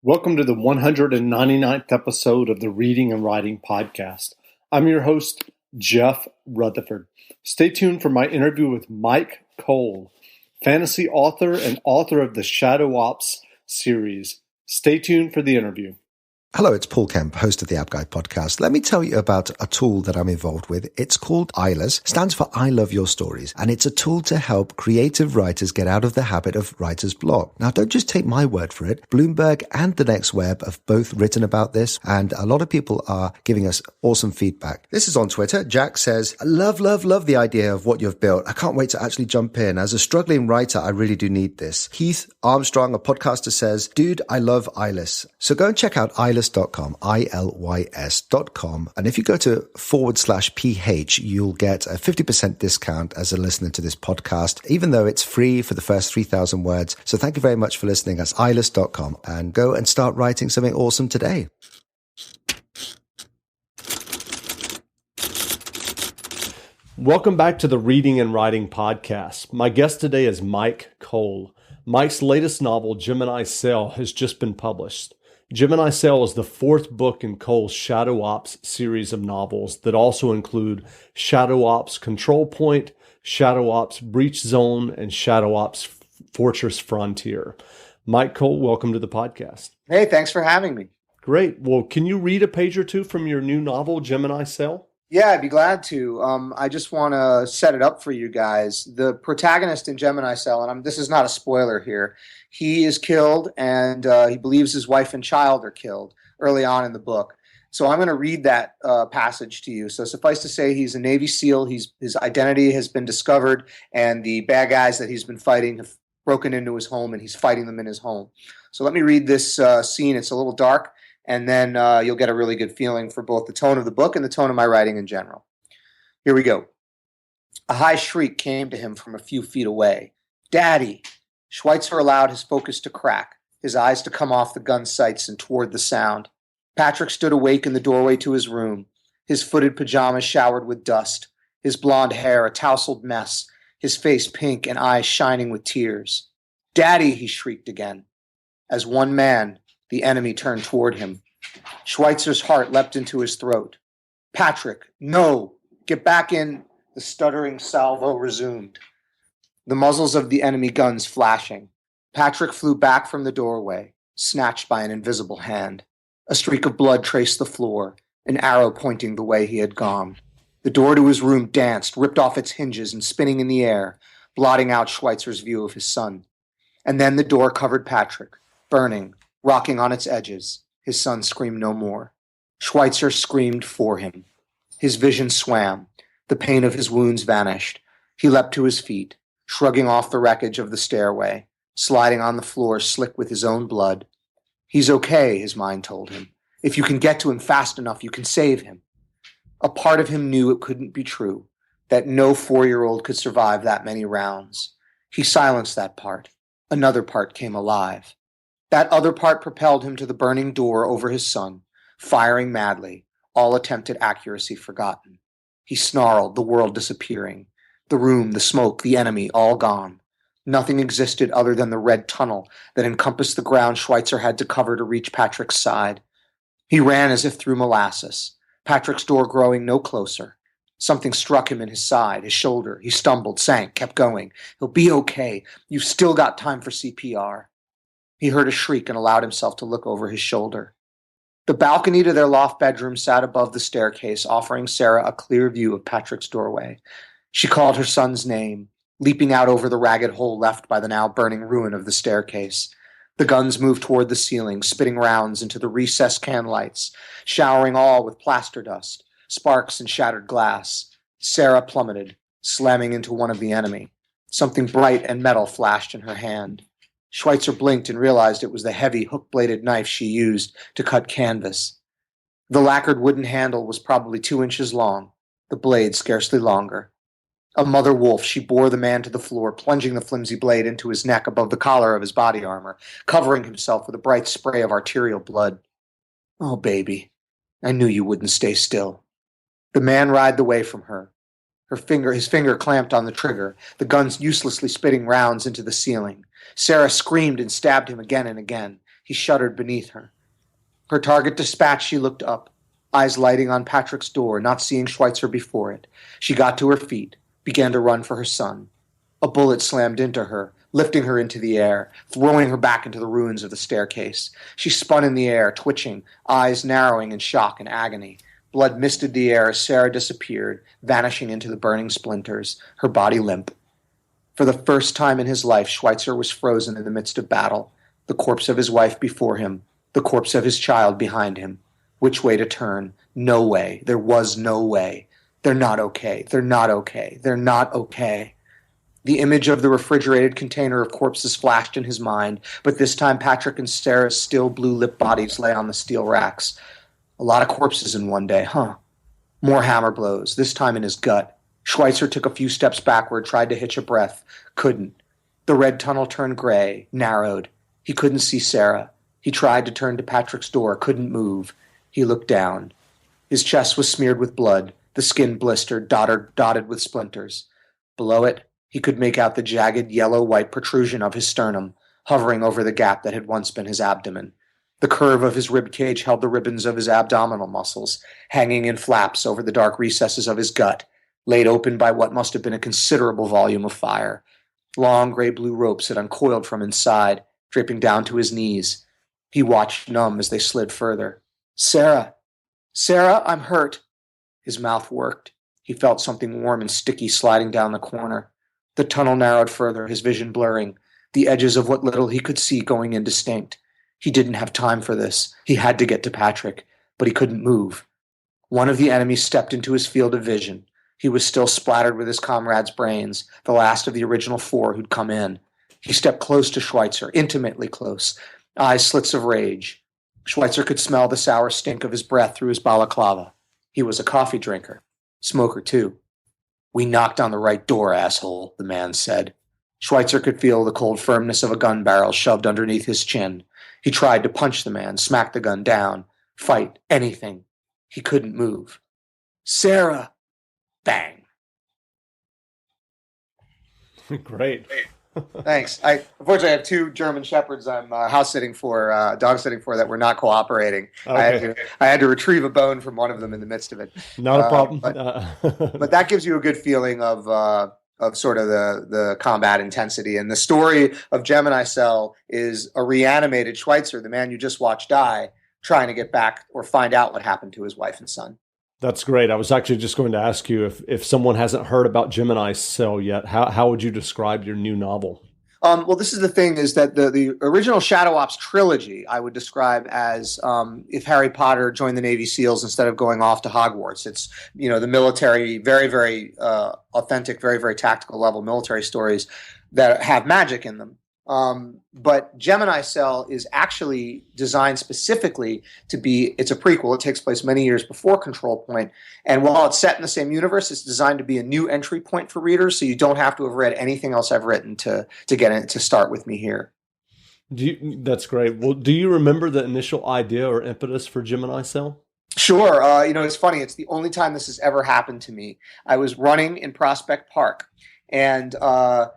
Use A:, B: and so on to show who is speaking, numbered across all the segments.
A: Welcome to the 199th episode of the Reading and Writing Podcast. I'm your host, Jeff Rutherford. Stay tuned for my interview with Myke Cole, fantasy author and author of the Shadow Ops series. Stay tuned for the interview.
B: Hello, it's Paul Kemp, host of the App Guide podcast. Let me tell you about a tool that I'm involved with. It's called ILS, stands for I Love Your Stories, and it's a tool to help creative writers get out of the habit of writer's block. Now, don't just take my word for it. Bloomberg and The Next Web have both written about this, and a lot of people are giving us awesome feedback. This is on Twitter. Jack says, I love the idea of what you've built. I can't wait to actually jump in. As a struggling writer, I really do need this. Heath Armstrong, a podcaster, says, dude, I love ILS. So go and check out ILS.com, ILYS.com. And if you go to /PH, you'll get a 50% discount as a listener to this podcast, even though it's free for the first 3,000 words. So thank you very much for listening. That's ILS.com, and go and start writing something awesome today.
A: Welcome back to the Reading and Writing Podcast. My guest today is Myke Cole. Myke's latest novel, Gemini Cell, has just been published. Gemini Cell is the fourth book in Cole's Shadow Ops series of novels that also include Shadow Ops Control Point, Shadow Ops Breach Zone, and Shadow Ops Fortress Frontier. Myke Cole, welcome to the podcast.
C: Hey, thanks for having me.
A: Great. Well, can you read a page or two from your new novel, Gemini Cell?
C: Yeah, I'd be glad to. I just want to set it up for you guys. The protagonist in Gemini Cell, and this is not a spoiler here, he is killed, and he believes his wife and child are killed early on in the book. So I'm going to read that passage to you. So suffice to say, he's a Navy SEAL. His identity has been discovered, and the bad guys that he's been fighting have broken into his home, and he's fighting them in his home. So let me read this scene. It's a little dark, and then you'll get a really good feeling for both the tone of the book and the tone of my writing in general. Here we go. A high shriek came to him from a few feet away. Daddy! Schweitzer allowed his focus to crack, his eyes to come off the gun sights and toward the sound. Patrick stood awake in the doorway to his room, his footed pajamas showered with dust, his blonde hair a tousled mess, his face pink and eyes shining with tears. Daddy! He shrieked again. As one man, the enemy turned toward him. Schweitzer's heart leapt into his throat. Patrick, no! Get back in! The stuttering salvo resumed. The muzzles of the enemy guns flashing. Patrick flew back from the doorway, snatched by an invisible hand. A streak of blood traced the floor, an arrow pointing the way he had gone. The door to his room danced, ripped off its hinges and spinning in the air, blotting out Schweitzer's view of his son. And then the door covered Patrick, burning, rocking on its edges. His son screamed no more. Schweitzer screamed for him. His vision swam. The pain of his wounds vanished. He leapt to his feet, shrugging off the wreckage of the stairway, sliding on the floor slick with his own blood. He's okay, his mind told him. If you can get to him fast enough, you can save him. A part of him knew it couldn't be true, that no 4-year-old could survive that many rounds. He silenced that part. Another part came alive. That other part propelled him to the burning door over his son, firing madly, all attempted accuracy forgotten. He snarled, the world disappearing. The room, the smoke, the enemy, all gone. Nothing existed other than the red tunnel that encompassed the ground Schweitzer had to cover to reach Patrick's side. He ran as if through molasses, Patrick's door growing no closer. Something struck him in his side, his shoulder. He stumbled, sank, kept going. He'll be okay. You've still got time for CPR. He heard a shriek and allowed himself to look over his shoulder. The balcony to their loft bedroom sat above the staircase, offering Sarah a clear view of Patrick's doorway. She called her son's name, leaping out over the ragged hole left by the now burning ruin of the staircase. The guns moved toward the ceiling, spitting rounds into the recessed can lights, showering all with plaster dust, sparks and shattered glass. Sarah plummeted, slamming into one of the enemy. Something bright and metal flashed in her hand. Schweitzer blinked and realized it was the heavy hook-bladed knife she used to cut canvas. The lacquered wooden handle was probably 2 inches long, the blade scarcely longer. A mother wolf, she bore the man to the floor, plunging the flimsy blade into his neck above the collar of his body armor, covering himself with a bright spray of arterial blood. Oh, baby, I knew you wouldn't stay still. The man writhed away from her. His finger clamped on the trigger, the gun uselessly spitting rounds into the ceiling. Sarah screamed and stabbed him again and again. He shuddered beneath her. Her target dispatched, she looked up, eyes lighting on Patrick's door, not seeing Schweitzer before it. She got to her feet, began to run for her son. A bullet slammed into her, lifting her into the air, throwing her back into the ruins of the staircase. She spun in the air, twitching, eyes narrowing in shock and agony. Blood misted the air as Sarah disappeared, vanishing into the burning splinters, her body limp. For the first time in his life, Schweitzer was frozen in the midst of battle, the corpse of his wife before him, the corpse of his child behind him. Which way to turn? No way. There was no way. They're not okay. They're not okay. They're not okay. The image of the refrigerated container of corpses flashed in his mind, but this time Patrick and Sarah's still blue-lipped bodies lay on the steel racks. A lot of corpses in one day, huh? More hammer blows, this time in his gut. Schweitzer took a few steps backward, tried to hitch a breath. Couldn't. The red tunnel turned gray, narrowed. He couldn't see Sarah. He tried to turn to Patrick's door, couldn't move. He looked down. His chest was smeared with blood, the skin blistered, dotted with splinters. Below it, he could make out the jagged yellow-white protrusion of his sternum, hovering over the gap that had once been his abdomen. The curve of his rib cage held the ribbons of his abdominal muscles, hanging in flaps over the dark recesses of his gut, laid open by what must have been a considerable volume of fire. Long gray-blue ropes had uncoiled from inside, draping down to his knees. He watched numb as they slid further. Sarah! Sarah, I'm hurt! His mouth worked. He felt something warm and sticky sliding down the corner. The tunnel narrowed further, his vision blurring, the edges of what little he could see going indistinct. He didn't have time for this. He had to get to Patrick, but he couldn't move. One of the enemies stepped into his field of vision. He was still splattered with his comrades' brains, the last of the original 4 who'd come in. He stepped close to Schweitzer, intimately close, eyes slits of rage. Schweitzer could smell the sour stink of his breath through his balaclava. He was a coffee drinker. Smoker, too. We knocked on the right door, asshole, the man said. Schweitzer could feel the cold firmness of a gun barrel shoved underneath his chin. He tried to punch the man, smack the gun down, fight, anything. He couldn't move. Sarah! Bang.
A: Great.
C: Thanks. Unfortunately, I have 2 German shepherds I'm house sitting for, dog sitting for, that were not cooperating.
A: Okay.
C: I had to retrieve a bone from one of them in the midst of it.
A: Not a problem.
C: But that gives you a good feeling of sort of the combat intensity. And the story of Gemini Cell is a reanimated Schweitzer, the man you just watched die, trying to get back or find out what happened to his wife and son.
A: That's great. I was actually just going to ask you if someone hasn't heard about Gemini Cell yet, how would you describe your new novel?
C: Well, this is the thing, is that the original Shadow Ops trilogy I would describe as if Harry Potter joined the Navy SEALs instead of going off to Hogwarts. It's, the military, very, very authentic, very, very tactical level military stories that have magic in them. But Gemini Cell is actually designed specifically to be, it's a prequel. It takes place many years before Control Point. And while it's set in the same universe, it's designed to be a new entry point for readers. So you don't have to have read anything else I've written to get in, to start with me here.
A: That's great. Well, do you remember the initial idea or impetus for Gemini Cell?
C: Sure. It's funny. It's the only time this has ever happened to me. I was running in Prospect Park. And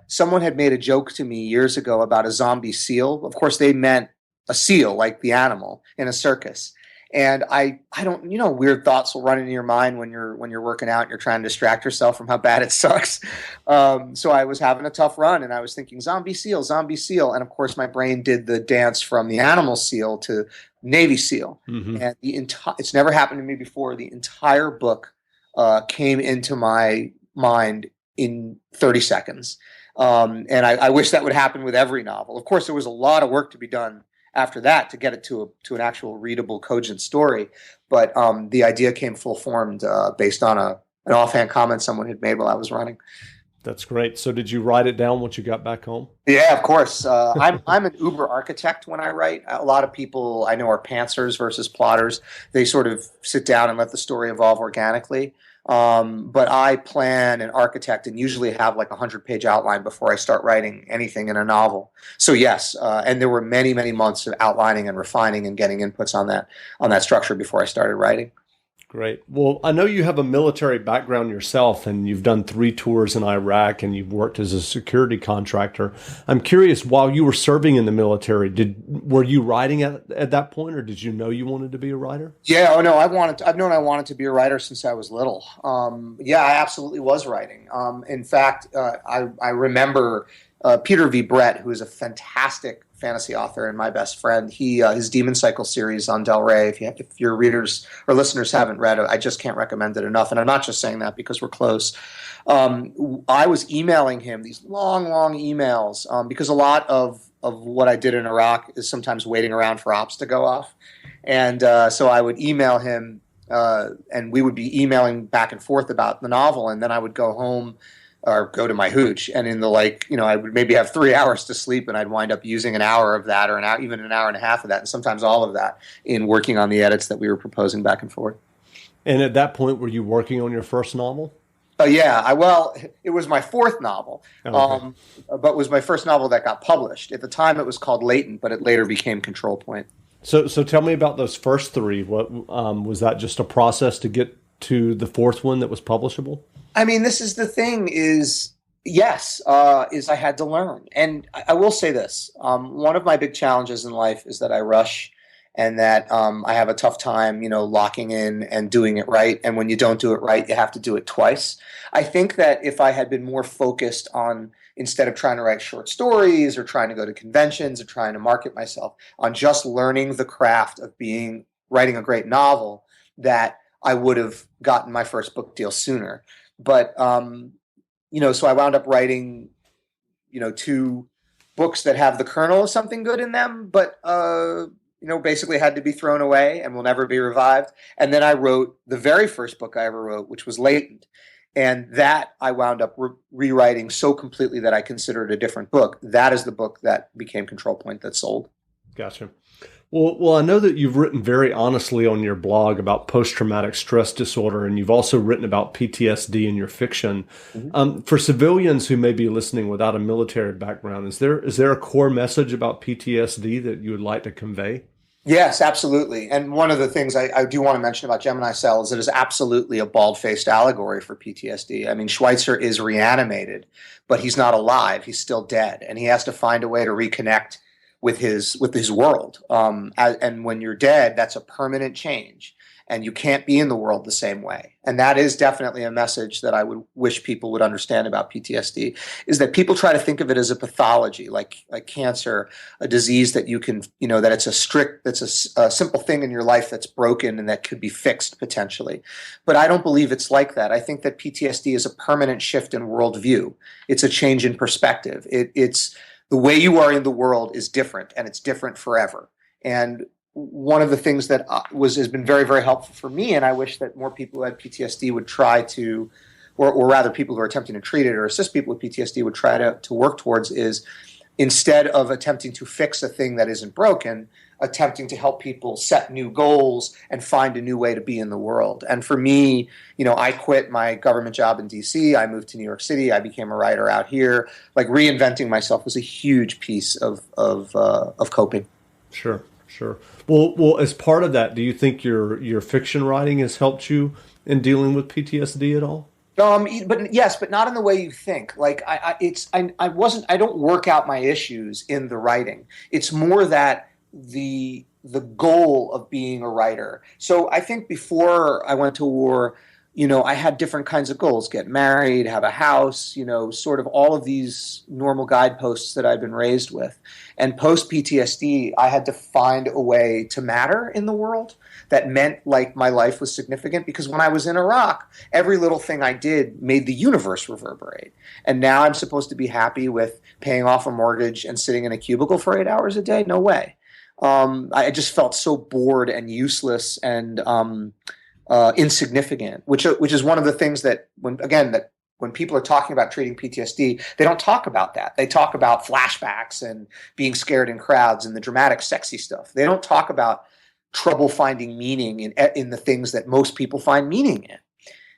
C: someone had made a joke to me years ago about a zombie seal. Of course, they meant a seal, like the animal, in a circus. And I don't, weird thoughts will run into your mind when you're working out and you're trying to distract yourself from how bad it sucks. So I was having a tough run and I was thinking, zombie seal, zombie seal. And of course, my brain did the dance from the animal seal to Navy SEAL. Mm-hmm. And it's never happened to me before. The entire book came into my mind in 30 seconds. And I wish that would happen with every novel. Of course, there was a lot of work to be done after that to get it to an actual readable, cogent story. But the idea came full formed based on an offhand comment someone had made while I was running.
A: That's great. So did you write it down once you got back home?
C: Yeah, of course. I'm an uber architect when I write. A lot of people I know are pantsers versus plotters. They sort of sit down and let the story evolve organically. But I plan and architect and usually have like a 100-page outline before I start writing anything in a novel. So yes, and there were many, many months of outlining and refining and getting inputs on that structure before I started writing.
A: Great. Well, I know you have a military background yourself, and you've done 3 tours in Iraq, and you've worked as a security contractor. I'm curious, while you were serving in the military, were you writing at that point, or did you know you wanted to be a writer?
C: Yeah, oh no, I've known I wanted to be a writer since I was little. Yeah, I absolutely was writing. In fact, I remember Peter V. Brett, who is a fantastic fantasy author and my best friend. His Demon Cycle series on Del Rey. If your readers or listeners haven't read it, I just can't recommend it enough. And I'm not just saying that because we're close. I was emailing him these long, long emails because a lot of what I did in Iraq is sometimes waiting around for ops to go off. And so I would email him, and we would be emailing back and forth about the novel. And then I would go home or go to my hooch. And in the I would maybe have 3 hours to sleep, and I'd wind up using an hour of that or even an hour and a half of that, and sometimes all of that in working on the edits that we were proposing back and forth.
A: And at that point, were you working on your first novel?
C: Yeah, it was my fourth novel, but it was my first novel that got published. At the time, it was called Latent, but it later became Control Point.
A: So tell me about those first 3. What was that? Just a process to get to the fourth one that was publishable?
C: I mean, this is the thing: yes, I had to learn, and I will say this: one of my big challenges in life is that I rush, and that I have a tough time, locking in and doing it right. And when you don't do it right, you have to do it twice. I think that if I had been more focused on, instead of trying to write short stories or trying to go to conventions or trying to market myself, on just learning the craft of writing a great novel, that I would have gotten my first book deal sooner. But, so I wound up writing, 2 books that have the kernel of something good in them, but, basically had to be thrown away and will never be revived. And then I wrote the very first book I ever wrote, which was Latent. And that I wound up rewriting so completely that I consider it a different book. That is the book that became Control Point that sold.
A: Gotcha. Well, I know that you've written very honestly on your blog about post-traumatic stress disorder, and you've also written about PTSD in your fiction. Mm-hmm. For civilians who may be listening without a military background, is there a core message about PTSD that you would like to convey?
C: Yes, absolutely. And one of the things I do want to mention about Gemini Cell is it is absolutely a bald-faced allegory for PTSD. I mean, Schweitzer is reanimated, but he's not alive. He's still dead, and he has to find a way to reconnect with his world. And when you're dead, that's a permanent change, and you can't be in the world the same way. And that is definitely a message that I would wish people would understand about PTSD, is that people try to think of it as a pathology, like cancer, a disease that you can, that it's a simple thing in your life that's broken and that could be fixed potentially. But I don't believe it's like that. I think that PTSD is a permanent shift in worldview. It's a change in perspective. It's the way you are in the world is different, and it's different forever. And one of the things that has been very, very helpful for me, and I wish that more people who had PTSD would try to, or rather people who are attempting to treat it or assist people with PTSD would try to work towards, is instead of attempting to fix a thing that isn't broken, attempting to help people set new goals and find a new way to be in the world. And for me, I quit my government job in DC. I moved to New York City. I became a writer out here. Like, reinventing myself was a huge piece of coping.
A: Sure. Well, as part of that, do you think your fiction writing has helped you in dealing with PTSD at all?
C: But not in the way you think. Like, I don't work out my issues in the writing. It's more that the goal of being a writer. So I think before I went to war, I had different kinds of goals: get married, have a house, sort of all of these normal guideposts that I've been raised with. And post PTSD, I had to find a way to matter in the world that meant like my life was significant, because when I was in Iraq, every little thing I did made the universe reverberate. And now I'm supposed to be happy with paying off a mortgage and sitting in a cubicle for 8 hours a day? No way. I just felt so bored and useless and insignificant, which is one of the things that when people are talking about treating PTSD, they don't talk about that. They talk about flashbacks and being scared in crowds and the dramatic, sexy stuff. They don't talk about trouble finding meaning in the things that most people find meaning in.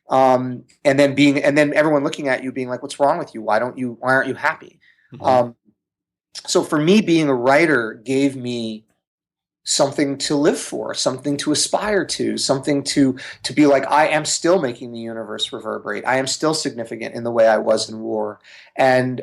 C: And then everyone looking at you being like, "What's wrong with you? Why aren't you happy?" Mm-hmm. So for me, being a writer gave me something to live for, something to aspire to, something to be like, I am still making the universe reverberate. I am still significant in the way I was in war. And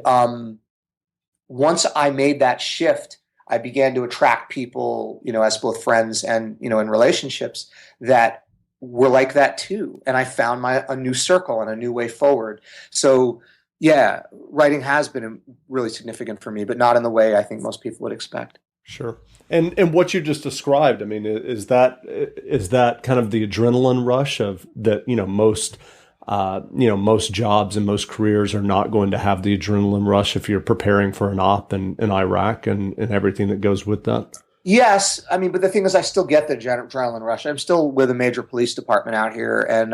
C: once I made that shift, I began to attract people, as both friends and, in relationships that were like that too. And I found a new circle and a new way forward. So yeah, writing has been really significant for me, but not in the way I think most people would expect.
A: Sure. And what you just described, I mean, is that kind of the adrenaline rush of that, most jobs and most careers are not going to have the adrenaline rush if you're preparing for an op in Iraq and everything that goes with that?
C: Yes, I mean, but the thing is, I still get the adrenaline rush. I'm still with a major police department out here, and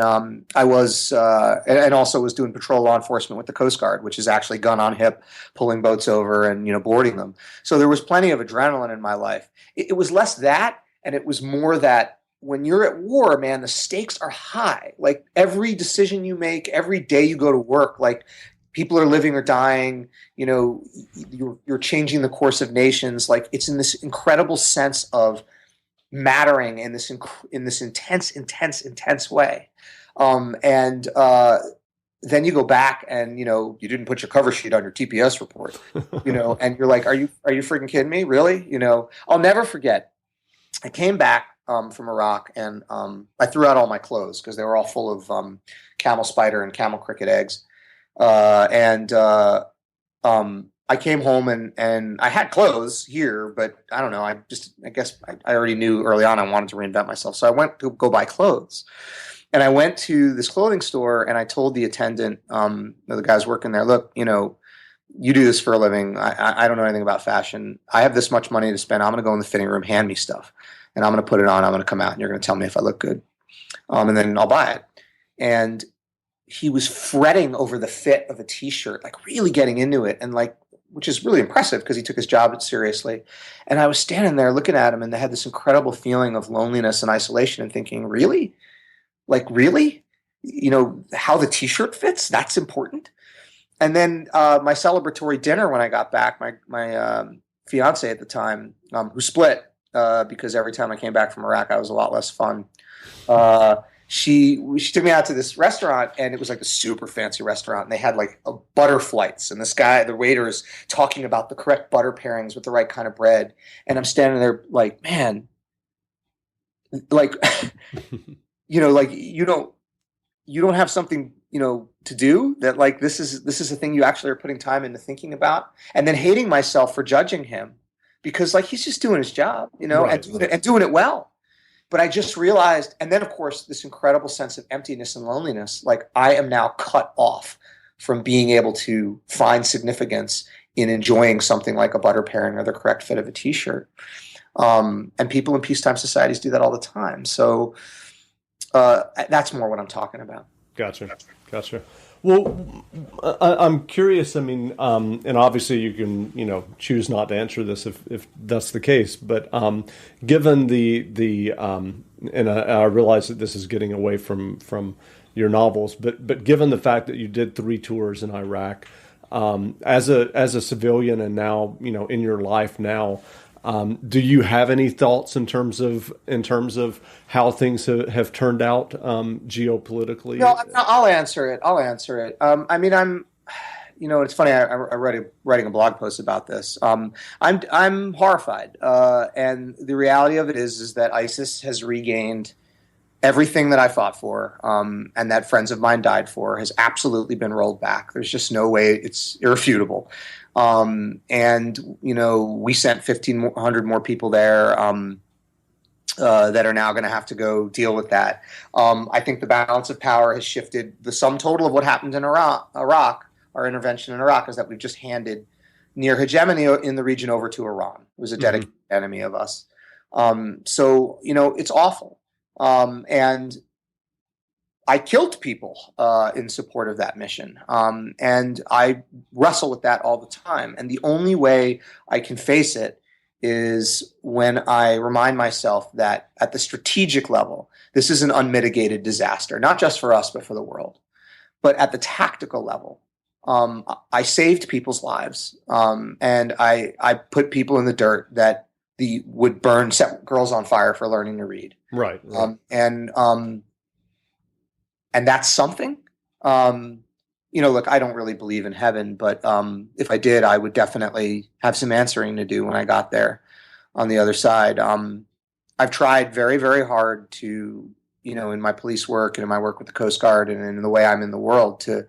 C: I was, and also was doing patrol law enforcement with the Coast Guard, which is actually gun on hip, pulling boats over and boarding them. So there was plenty of adrenaline in my life. It was less that, and it was more that when you're at war, man, the stakes are high. Like every decision you make, every day you go to work, like people are living or dying, you're changing the course of nations. Like it's in this incredible sense of mattering in this intense way. And then you go back and, you didn't put your cover sheet on your TPS report, and you're like, are you freaking kidding me? Really? I'll never forget. I came back from Iraq and I threw out all my clothes because they were all full of camel spider and camel cricket eggs. I came home and I had clothes here, but I don't know. I guess I already knew early on I wanted to reinvent myself. So I went to go buy clothes, and I went to this clothing store and I told the attendant, the guys working there, look, you do this for a living. I don't know anything about fashion. I have this much money to spend. I'm going to go in the fitting room, hand me stuff, and I'm going to put it on. I'm going to come out and you're going to tell me if I look good. And then I'll buy it. And he was fretting over the fit of a t-shirt, like really getting into it, and which is really impressive because he took his job seriously. And I was standing there looking at him, and I had this incredible feeling of loneliness and isolation and thinking, really? Like, really? How the t-shirt fits? That's important. And then my celebratory dinner when I got back, my fiance at the time, who split because every time I came back from Iraq, I was a lot less fun. She took me out to this restaurant, and it was like a super fancy restaurant, and they had like butter flights, and this guy, the waiter, is talking about the correct butter pairings with the right kind of bread, and I'm standing there like, man, like, like you don't have something to do that, like this is a thing you actually are putting time into thinking about, and then hating myself for judging him because like he's just doing his job,
A: Right.
C: and doing it well. But I just realized, and then of course, this incredible sense of emptiness and loneliness, like I am now cut off from being able to find significance in enjoying something like a butter pairing or the correct fit of a t-shirt. And people in peacetime societies do that all the time. So that's more what I'm talking about.
A: Gotcha. Well, I'm curious. I mean, and obviously you can, choose not to answer this if that's the case. But given and I realize that this is getting away from your novels, but given the fact that you did 3 tours in Iraq, as a civilian and now, in your life now, do you have any thoughts in terms of how things have turned out geopolitically?
C: No, I'll answer it. I mean, it's funny. I writing a blog post about this. I'm horrified, and the reality of it is that ISIS has regained everything that I fought for, and that friends of mine died for, has absolutely been rolled back. There's just no way. It's irrefutable. And we sent 1,500 more people there that are now going to have to go deal with that. I think the balance of power has shifted. The sum total of what happened in Iraq, our intervention in Iraq, is that we've just handed near hegemony in the region over to Iran, who was a dedicated enemy of us. So it's awful. And I killed people in support of that mission. And I wrestle with that all the time. And the only way I can face it is when I remind myself that at the strategic level, this is an unmitigated disaster, not just for us, but for the world. But at the tactical level, I saved people's lives. And I put people in the dirt that would burn, set girls on fire for learning to read.
A: Right.
C: And that's something. Look, I don't really believe in heaven, but if I did, I would definitely have some answering to do when I got there on the other side. I've tried very, very hard to, in my police work and in my work with the Coast Guard and in the way I'm in the world to,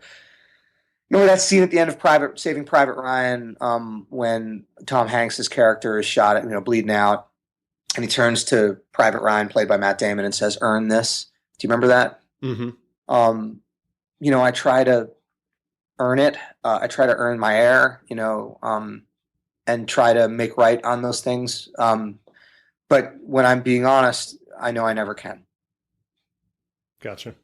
C: that scene at the end of Saving Private Ryan, when Tom Hanks's character is shot at, bleeding out, and he turns to Private Ryan, played by Matt Damon, and says, "Earn this." Do you remember that?
A: Mm-hmm.
C: I try to earn it. I try to earn my air, and try to make right on those things. But when I'm being honest, I know I never can.
A: Gotcha.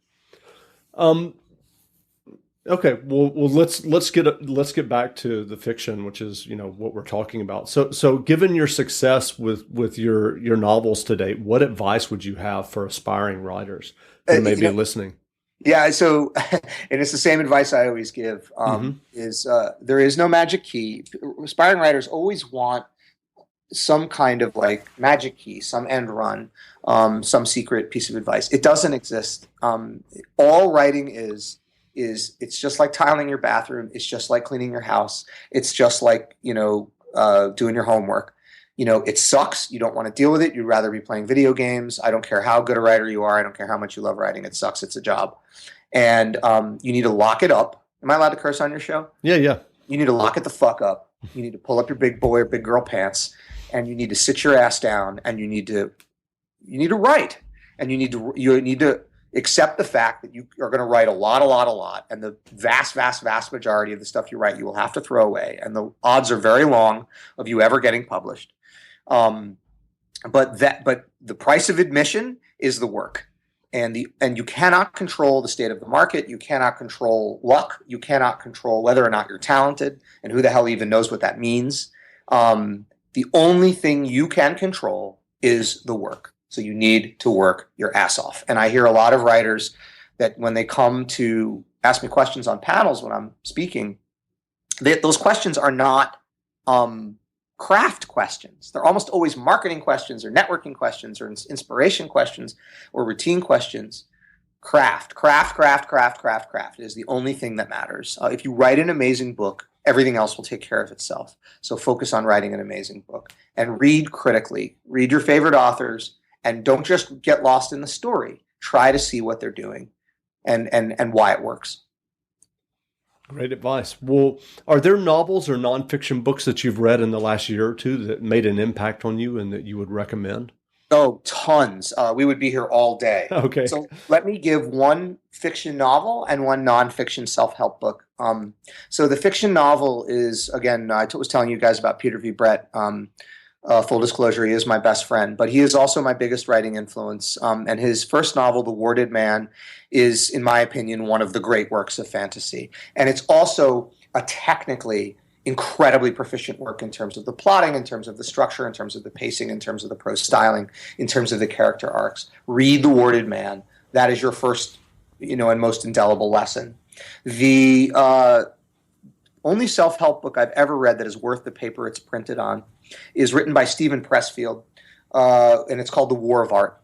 A: Okay. Well, let's get back to the fiction, which is, what we're talking about. So given your success with your novels to date, what advice would you have for aspiring writers who may be listening?
C: Yeah. So, and it's the same advice I always give, is there is no magic key. Aspiring writers always want some kind of like magic key, some end run, some secret piece of advice. It doesn't exist. All writing is it's just like tiling your bathroom. It's just like cleaning your house. It's just like, doing your homework. It sucks. You don't want to deal with it. You'd rather be playing video games. I don't care how good a writer you are. I don't care how much you love writing. It sucks. It's a job. And you need to lock it up. Am I allowed to curse on your show?
A: Yeah, yeah.
C: You need to lock it the fuck up. You need to pull up your big boy or big girl pants, and you need to sit your ass down, and you need to write, and you need to accept the fact that you are going to write a lot, and the vast majority of the stuff you write you will have to throw away, and the odds are very long of you ever getting published. But the price of admission is the work, and you cannot control the state of the market. You cannot control luck. You cannot control whether or not you're talented, and who the hell even knows what that means. The only thing you can control is the work. So you need to work your ass off. And I hear a lot of writers that when they come to ask me questions on panels when I'm speaking, those questions are not craft questions. They're almost always marketing questions or networking questions or inspiration questions or routine questions. Craft is the only thing that matters. If you write an amazing book, everything else will take care of itself. So focus on writing an amazing book and read critically. Read your favorite authors. And don't just get lost in the story. Try to see what they're doing and why it works.
A: Great advice. Well, are there novels or nonfiction books that you've read in the last year or two that made an impact on you and that you would recommend?
C: Oh, tons. We would be here all day.
A: Okay.
C: So let me give one fiction novel and one nonfiction self-help book. So the fiction novel is, again, I was telling you guys about Peter V. Brett. Full disclosure, he is my best friend, but he is also my biggest writing influence. And his first novel, The Warded Man, is, in my opinion, one of the great works of fantasy. And it's also a technically incredibly proficient work in terms of the plotting, in terms of the structure, in terms of the pacing, in terms of the prose styling, in terms of the character arcs. Read The Warded Man. That is your first, and most indelible lesson. The only self-help book I've ever read that is worth the paper it's printed on is written by Stephen Pressfield, and it's called The War of Art.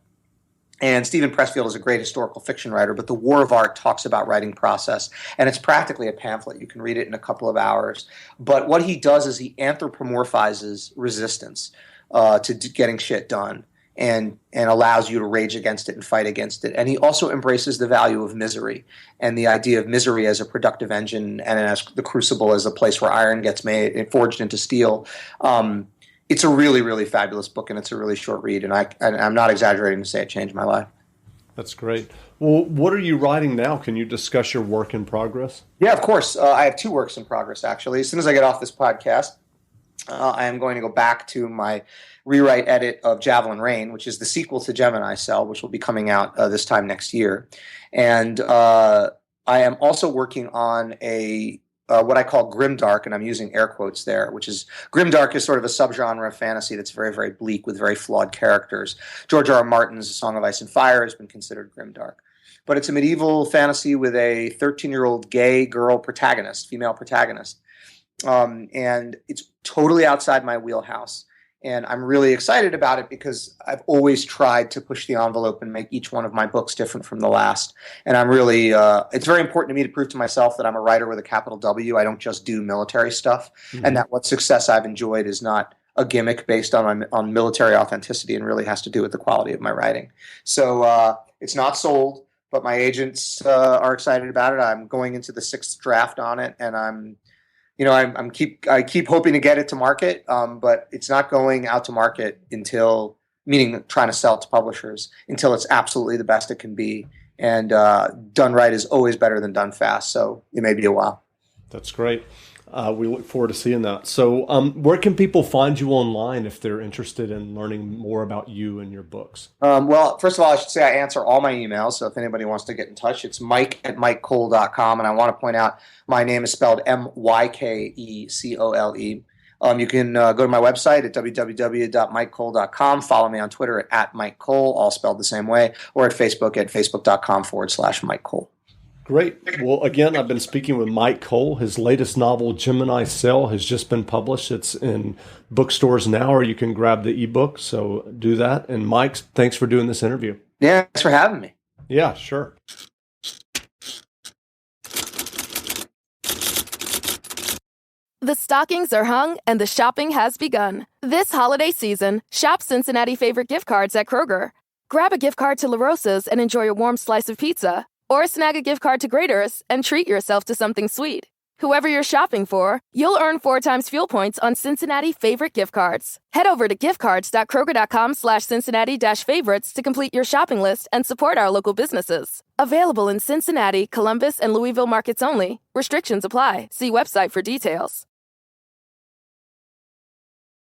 C: And Stephen Pressfield is a great historical fiction writer, but The War of Art talks about writing process, and it's practically a pamphlet. You can read it in a couple of hours. But what he does is he anthropomorphizes resistance to getting shit done and allows you to rage against it and fight against it. And he also embraces the value of misery and the idea of misery as a productive engine and as the crucible as a place where iron gets made and forged into steel. It's a really, really fabulous book, and it's a really short read, and I'm not exaggerating to say it changed my life.
A: That's great. Well, what are you writing now? Can you discuss your work in progress?
C: Yeah, of course. I have two works in progress, actually. As soon as I get off this podcast, I am going to go back to my rewrite edit of Javelin Rain, which is the sequel to Gemini Cell, which will be coming out this time next year. And I am also working on a what I call grimdark, and I'm using air quotes there, which is grimdark is sort of a subgenre of fantasy that's very, very bleak with very flawed characters. George R. R. Martin's A Song of Ice and Fire has been considered grimdark. But it's a medieval fantasy with a 13-year-old gay girl protagonist, female protagonist. And it's totally outside my wheelhouse. And I'm really excited about it because I've always tried to push the envelope and make each one of my books different from the last. And I'm really, it's very important to me to prove to myself that I'm a writer with a capital W. I don't just do military stuff, and that what success I've enjoyed is not a gimmick based on military authenticity and really has to do with the quality of my writing. So it's not sold, but my agents are excited about it. I'm going into the 6th draft on it, and I keep hoping to get it to market, but it's not going out to market until, meaning trying to sell it to publishers, until it's absolutely the best it can be. And done right is always better than done fast. So it may be a while.
A: That's great. We look forward to seeing that. So where can people find you online if they're interested in learning more about you and your books?
C: Well, first of all, I should say I answer all my emails. So if anybody wants to get in touch, it's Myke@MykeCole.com. And I want to point out my name is spelled Mykecole. You can go to my website at www.mykecole.com. Follow me on Twitter at @MykeCole, all spelled the same way, or at Facebook at facebook.com/MykeCole.
A: Great. Well, again, I've been speaking with Myke Cole. His latest novel, Gemini Cell, has just been published. It's in bookstores now, or you can grab the ebook. So do that. And Myke, thanks for doing this interview.
C: Yeah, thanks for having me.
A: Yeah, sure.
D: The stockings are hung and the shopping has begun. This holiday season, shop Cincinnati favorite gift cards at Kroger. Grab a gift card to La Rosa's and enjoy a warm slice of pizza. Or snag a gift card to Grater's and treat yourself to something sweet. Whoever you're shopping for, you'll earn 4 times fuel points on Cincinnati favorite gift cards. Head over to giftcards.kroger.com/Cincinnati-favorites to complete your shopping list and support our local businesses. Available in Cincinnati, Columbus, and Louisville markets only. Restrictions apply. See website for details.